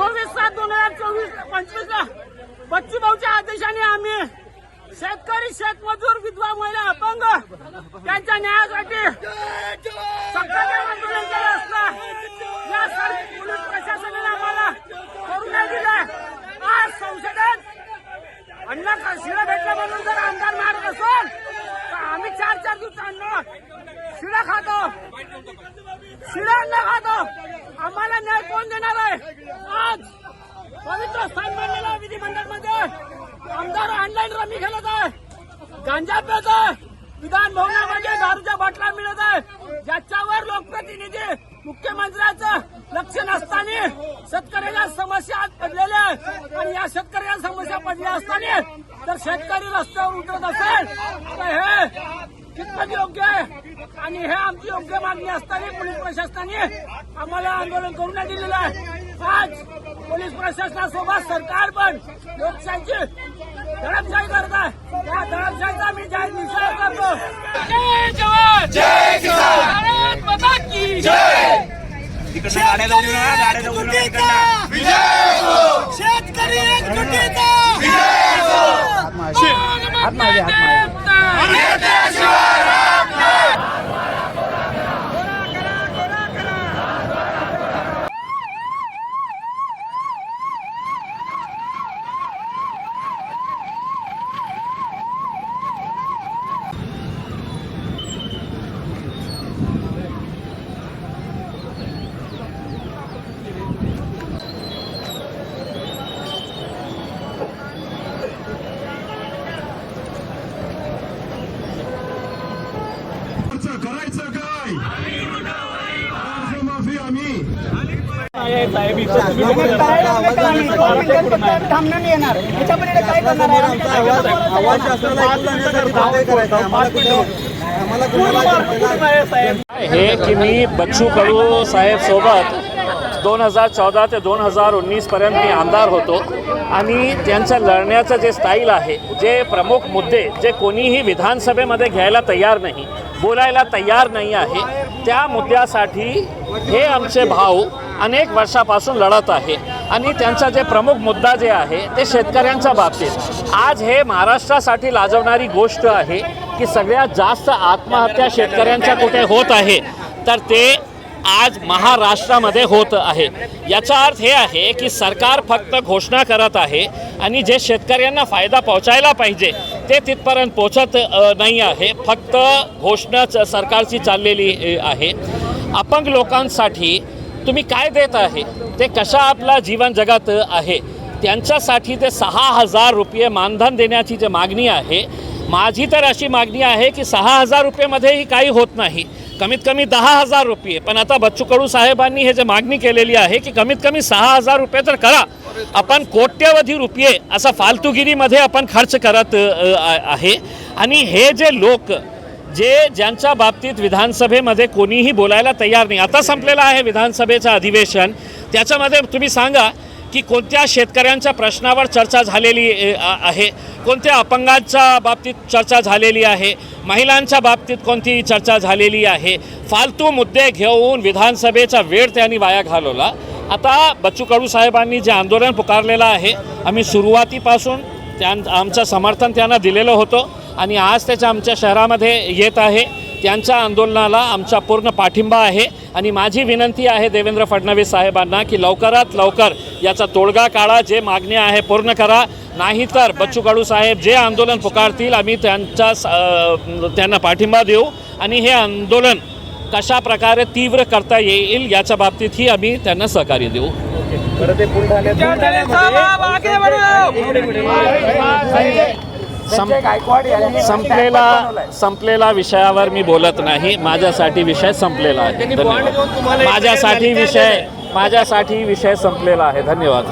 24/7/2024-25 बच्चू भाऊच्या आदेशाने आम्ही शेतकरी, शेतमजूर, विधवा, महिला, अपंग त्यांच्या न्यायासाठी सकाळचे आंदोलन केलं असता या पोलीस प्रशासनाने आम्हाला करू नाही दिलं। आज संसदेत अन्न शिळं भेटलं म्हणून जर आमदार मारत असेल तर आम्ही 4 दिवसांना शिळं खातो, शिळं अन्न खातो। आम्हाला न्याय कोण देणार आहे? आज पवित्र स्थान मानलेलं विधिमंडळमध्ये आमदार ऑनलाईन रमी खेळत आहे, गांजा पेत आहे, विधान भवनामध्ये दारूच्या बाटल्या मिळत आहे, ज्याच्यावर लोकप्रतिनिधी मुख्यमंत्र्यांचं लक्ष नसताना शेतकऱ्याच्या समस्या पडलेल्या आहेत आणि या शेतकऱ्याच्या समस्या पडल्या असताना जर शेतकरी रस्त्यावर उतरत असेल तर हे कितपत योग्य आहे? आणि हे आमची योग्य मागणी असताना पोलीस प्रशासनाने आम्हाला आंदोलन करू नाही दिलेलं आहे। आज पोलीस प्रशासनासोबत सरकार पण लोकशाहीची दडपशाही करत आहे। त्या दडपशाहीचा मी जाहीर निषेध करतो। जय जवान, जय किसान, भारत माता की जय। शेतकरी एकजुटीचा विजय हो। करायचं काय? कर्जमाफी आम्ही हे की मी बच्चू कडू साहेब सोबत 2014 ते 2019 पर्यंत मी आमदार होतो आणि त्यांचं लढण्याचं जे स्टाईल आहे, जे प्रमुख मुद्दे जे कोणीही विधानसभेमध्ये घ्यायला तयार नाही, बोलायला तयार नाही आहे, त्या मुद्द्यासाठी हे आमचे भाऊ अनेक वर्षापासून लढत आहे आणि त्यांचा जे प्रमुख मुद्दा जे आहे ते शेतकऱ्यांच्या बाबतीत। आज हे महाराष्ट्रासाठी लाजवणारी गोष्ट आहे की सगळ्यात जास्त आत्महत्या शेतकऱ्यांच्या कुठे होत आहे तर ते आज महाराष्ट्रामध्ये होत आहे। याचा अर्थ हे आहे की सरकार फक्त घोषणा करत आहे आणि जे शेतकऱ्यांना फायदा पोहोचायला पाहिजे ते तिथपर्यंत पोहोचत नाही आहे, फक्त घोषणाच सरकारची चाललेली आहे। अपंग लोकांसाठी तुम्ही काय देत आहे, ते कशा आपला जीवन जगत आहे, त्यांच्यासाठी ते 6,000 रुपये मानधन देण्याची जी मागणी आहे, माझी तर अशी मागणी आहे की 6,000 रुपयेमध्येही काही होत नाही, कमीत कमी 10,000 रुपये। पण आता बच्चू कडू साहेबांनी हे जे मागणी केलेली आहे की कमीत कमी 6,000 रुपये तर करा। आपण कोट्यवधी रुपये असा फालतूगिरीमध्ये आपण खर्च करत आहे आणि हे जे लोक ज्यांच्या बाबतीत विधानसभेमध्ये कोणीही बोलायला तयार नाही। आता संपलेलं आहे विधानसभेचं अधिवेशन, त्याच्यामध्ये तुम्ही सांगा की कोणत्या शेतकऱ्यांच्या प्रश्नावर चर्चा झालेली आहे, कोणत्या अपंगांच्या बाबतीत चर्चा झालेली आहे, महिलांच्या बाबतीत कोणती चर्चा झालेली आहे। फालतू मुद्दे घेऊन विधानसभेचा वेळ त्यांनी वाया घालवला। आता बच्चू कडू साहेबांनी जे आंदोलन पुकारलेलं आहे, आम्ही सुरुवातीपासून आमचं समर्थन त्यांना दिलेलं होतं आणि आज त्याच्या आमच्या शहरामध्ये येत आहे। त्यांच्या आंदोलनाला आमचा पूर्ण पाठिंबा आहे आणि माझी विनंती आहे देवेंद्र फडणवीस साहेबांना की लवकरात लवकर याचा तोडगा काढा, जे मागण्या आहे पूर्ण करा, नाहीतर बच्चू कडू साहेब जे आंदोलन पुकारतील आम्ही त्यांना पाठिंबा देऊ आणि हे आंदोलन कशा प्रकारे तीव्र करता येईल याच्या बाबतीतही आम्ही त्यांना सहकार्य देऊ। संपलेला विषयावर मी बोलत नाही, माझ्यासाठी विषय संपलेला आहे। माझ्यासाठी विषय संपलेला आहे। धन्यवाद।